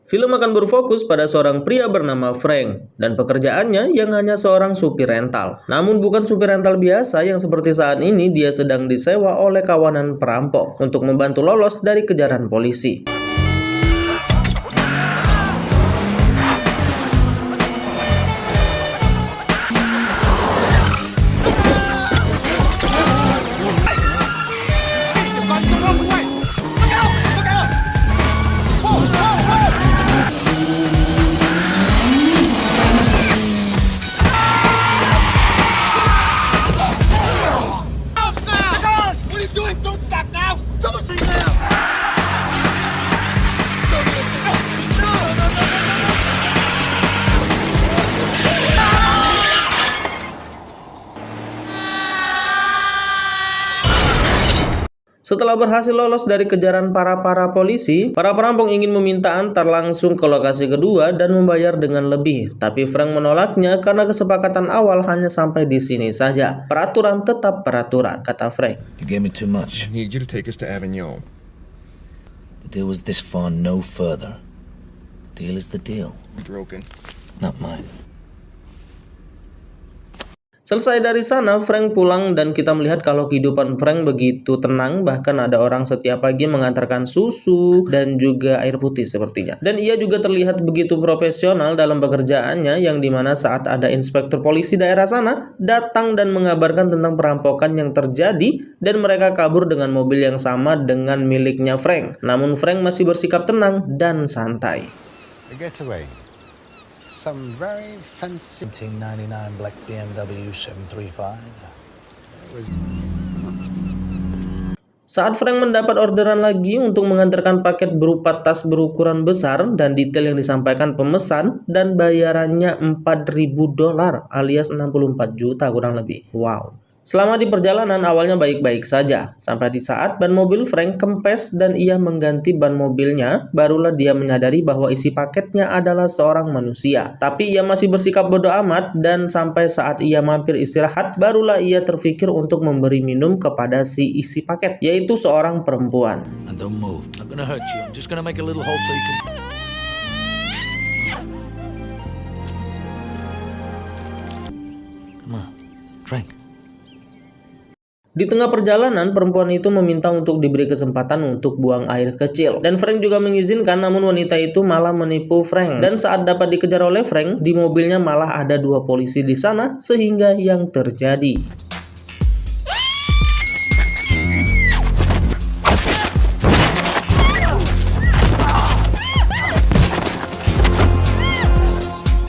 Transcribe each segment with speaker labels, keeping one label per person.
Speaker 1: Film akan berfokus pada seorang pria bernama Frank dan pekerjaannya yang hanya seorang supir rental. Namun bukan supir rental biasa yang seperti saat ini dia sedang disewa oleh kawanan perampok untuk membantu lolos dari kejaran polisi. Setelah berhasil lolos dari kejaran para polisi, para perampok ingin meminta antar langsung ke lokasi kedua dan membayar dengan lebih. Tapi Frank menolaknya karena kesepakatan awal hanya sampai di sini saja. Peraturan tetap peraturan, kata Frank.
Speaker 2: You gave me too much.
Speaker 3: I need you to take us to Avignon.
Speaker 2: The deal was this far, no further. Deal is the deal.
Speaker 3: Broken.
Speaker 2: Not mine.
Speaker 1: Selesai dari sana, Frank pulang dan kita melihat kalau kehidupan Frank begitu tenang. Bahkan ada orang setiap pagi mengantarkan susu dan juga air putih sepertinya. Dan ia juga terlihat begitu profesional dalam pekerjaannya, yang dimana saat ada inspektur polisi daerah sana datang dan mengabarkan tentang perampokan yang terjadi dan mereka kabur dengan mobil yang sama dengan miliknya Frank. Namun Frank masih bersikap tenang dan santai.
Speaker 4: The getaway. Some very fancy
Speaker 5: 1999 black BMW 735.
Speaker 1: Saat Frank mendapat orderan lagi untuk mengantarkan paket berupa tas berukuran besar dan detail yang disampaikan pemesan dan bayarannya $4.000 alias 64 juta kurang lebih. Wow. Selama di perjalanan awalnya baik-baik saja, sampai di saat ban mobil Frank kempes dan ia mengganti ban mobilnya, barulah dia menyadari bahwa isi paketnya adalah seorang manusia. Tapi ia masih bersikap bodoh amat dan sampai saat ia mampir istirahat, barulah ia terpikir untuk memberi minum kepada si isi paket, yaitu seorang perempuan.
Speaker 5: And don't move. I'm gonna hurt you. I'm just gonna make a little hole so you can. Come on, drink.
Speaker 1: Di tengah perjalanan, perempuan itu meminta untuk diberi kesempatan untuk buang air kecil. Dan Frank juga mengizinkan, namun wanita itu malah menipu Frank. Dan saat dapat dikejar oleh Frank, di mobilnya malah ada 2 polisi di sana, sehingga yang terjadi.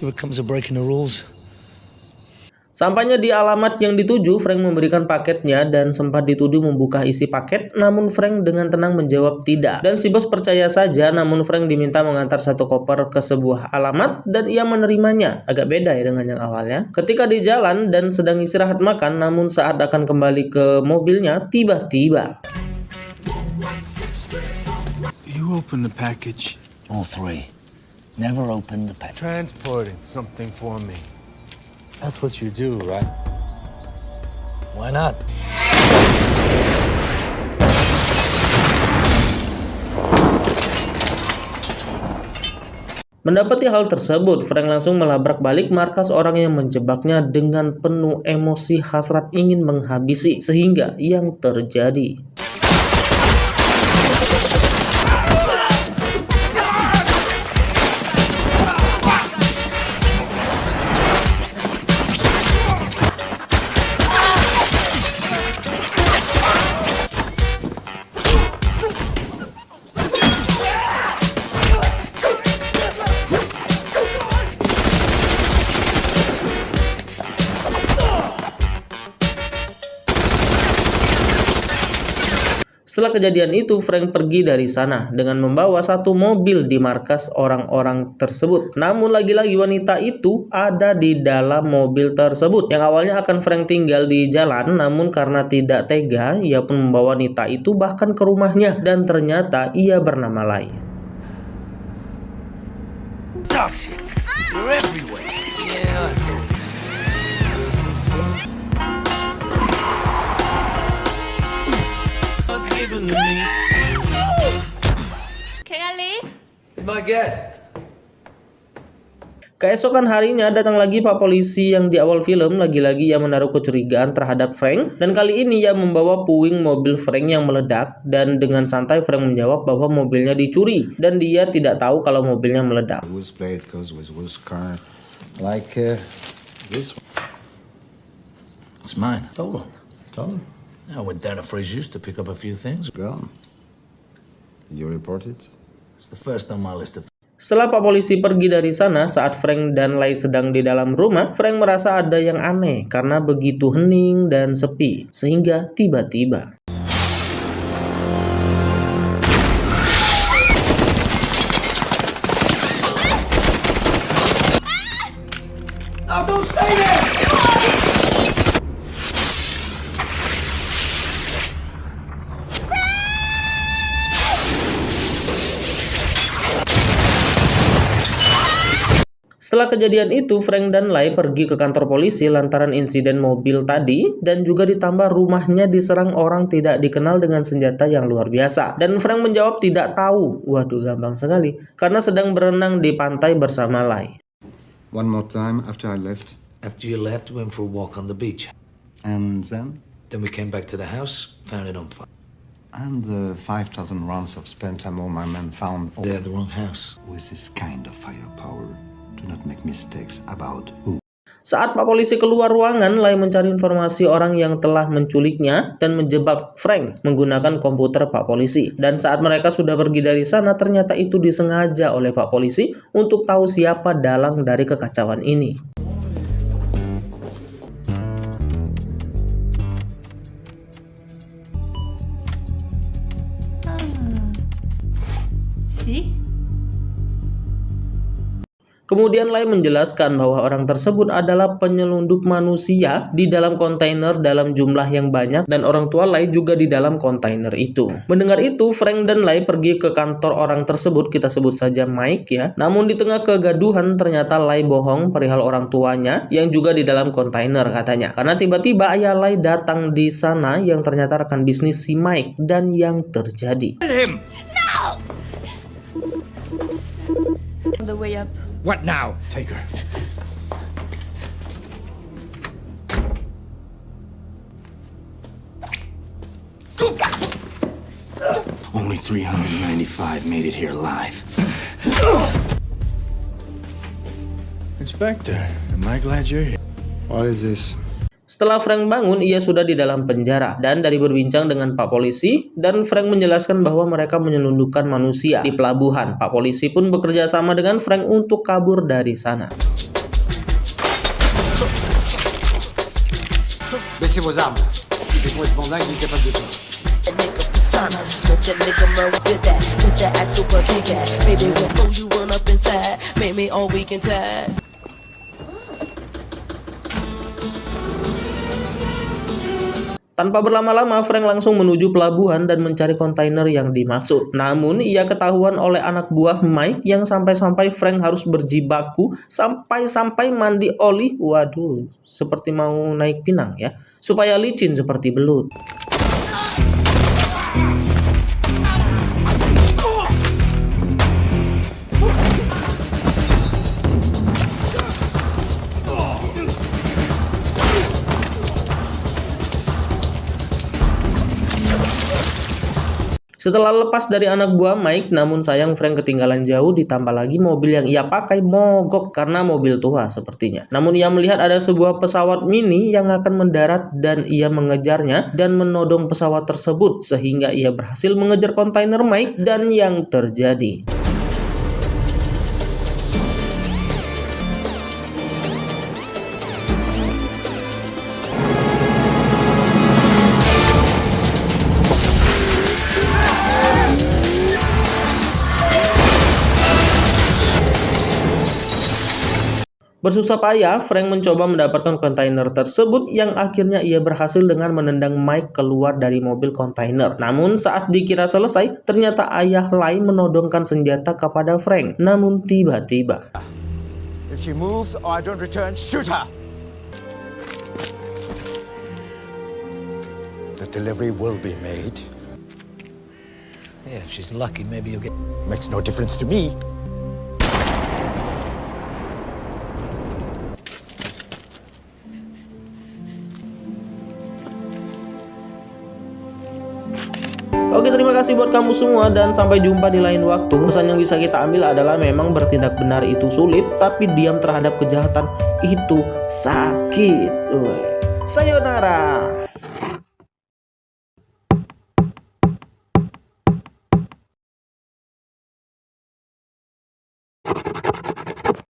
Speaker 5: Here comes a breaking the rules.
Speaker 1: Sampainya di alamat yang dituju, Frank memberikan paketnya dan sempat dituduh membuka isi paket, namun Frank dengan tenang menjawab tidak. Dan si bos percaya saja, namun Frank diminta mengantar 1 koper ke sebuah alamat dan ia menerimanya. Agak beda ya dengan yang awalnya. Ketika di jalan dan sedang istirahat makan, namun saat akan kembali ke mobilnya, tiba-tiba.
Speaker 6: You open the package.
Speaker 2: All 3. Never open the package.
Speaker 6: Transporting something for me.
Speaker 5: That's what you do, right? Why not?
Speaker 1: Mendapati hal tersebut, Frank langsung melabrak balik markas orang yang menjebaknya dengan penuh emosi hasrat ingin menghabisi, sehingga yang terjadi. Setelah kejadian itu, Frank pergi dari sana dengan membawa 1 mobil di markas orang-orang tersebut. Namun lagi-lagi wanita itu ada di dalam mobil tersebut. Yang awalnya akan Frank tinggal di jalan, namun karena tidak tega, ia pun membawa wanita itu bahkan ke rumahnya dan ternyata ia bernama Lai.
Speaker 5: Dog shit. You're everywhere. Yeah.
Speaker 7: Can I leave?
Speaker 8: My guest.
Speaker 1: Keesokan harinya datang lagi Pak Polisi yang di awal film, lagi-lagi ia menaruh kecurigaan terhadap Frank, dan kali ini ia membawa puing mobil Frank yang meledak, dan dengan santai Frank menjawab bahwa mobilnya dicuri dan dia tidak tahu kalau mobilnya meledak.
Speaker 4: Whose plate goes with whose car? Like this one.
Speaker 5: It's mine. Stolen.
Speaker 4: Stolen?
Speaker 5: I went down to Fréjus to pick up a few things.
Speaker 4: Gone. You report it?
Speaker 5: It's the first on my list of.
Speaker 1: Setelah Pak Polisi pergi dari sana, saat Frank dan Lai sedang di dalam rumah, Frank merasa ada yang aneh karena begitu hening dan sepi, sehingga tiba-tiba setelah kejadian itu, Frank dan Lai pergi ke kantor polisi lantaran insiden mobil tadi dan juga ditambah rumahnya diserang orang tidak dikenal dengan senjata yang luar biasa. Dan Frank menjawab tidak tahu. Waduh, gampang sekali. Karena sedang berenang di pantai bersama Lai.
Speaker 4: One more time after I left.
Speaker 5: After you left, we went for a walk on the beach.
Speaker 4: And then?
Speaker 5: Then we came back to the house, found it on fire.
Speaker 4: And the 5,000 rounds of spent ammo my men found.
Speaker 5: They had the wrong house.
Speaker 4: With this kind of firepower, do not make mistakes about who.
Speaker 1: Saat Pak Polisi keluar ruangan, Lai mencari informasi orang yang telah menculiknya dan menjebak Frank menggunakan komputer Pak Polisi. Dan saat mereka sudah pergi dari sana, ternyata itu disengaja oleh Pak Polisi untuk tahu siapa dalang dari kekacauan ini.
Speaker 7: See?
Speaker 1: Kemudian Lai menjelaskan bahwa orang tersebut adalah penyelundup manusia di dalam kontainer dalam jumlah yang banyak dan orang tua Lai juga di dalam kontainer itu. Mendengar itu, Frank dan Lai pergi ke kantor orang tersebut, kita sebut saja Mike ya. Namun di tengah kegaduhan ternyata Lai bohong perihal orang tuanya yang juga di dalam kontainer katanya. Karena tiba-tiba ayah Lai datang di sana yang ternyata rekan bisnis si Mike dan yang terjadi.
Speaker 7: On the way up.
Speaker 3: What now? Take her.
Speaker 6: Only 395 made it here alive. Inspector, am I glad you're here?
Speaker 4: What is this?
Speaker 1: Setelah Frank bangun, ia sudah di dalam penjara. Dan dari berbincang dengan Pak Polisi, dan Frank menjelaskan bahwa mereka menyelundupkan manusia di pelabuhan. Pak Polisi pun bekerja sama dengan Frank untuk kabur dari sana.
Speaker 4: Baissez vos armes. Il est complètement dingue, il est capable de tout.
Speaker 8: Nigga persona, smoke that nigga murder with that. Mr. Axel but big cat. Baby, before you run up inside, make me all weak and tired.
Speaker 1: Tanpa berlama-lama, Frank langsung menuju pelabuhan dan mencari kontainer yang dimaksud. Namun, ia ketahuan oleh anak buah Mike yang sampai-sampai Frank harus berjibaku sampai-sampai mandi oli. Waduh, seperti mau naik pinang ya. Supaya licin seperti belut. Setelah lepas dari anak buah Mike, namun sayang Frank ketinggalan jauh, ditambah lagi mobil yang ia pakai mogok karena mobil tua sepertinya. Namun ia melihat ada sebuah pesawat mini yang akan mendarat dan ia mengejarnya dan menodong pesawat tersebut sehingga ia berhasil mengejar kontainer Mike dan yang terjadi. Bersusah payah, Frank mencoba mendapatkan kontainer tersebut yang akhirnya ia berhasil dengan menendang Mike keluar dari mobil kontainer. Namun saat dikira selesai, ternyata ayah Lai menodongkan senjata kepada Frank. Namun tiba-tiba
Speaker 9: If she moves or I don't return, shoot her! The delivery will be made.
Speaker 5: Yeah, if she's lucky, maybe you'll get.
Speaker 9: Makes no difference to me.
Speaker 1: Oke, terima kasih buat kamu semua dan sampai jumpa di lain waktu. Pesan yang bisa kita ambil adalah memang bertindak benar itu sulit, tapi diam terhadap kejahatan itu sakit. Sayonara.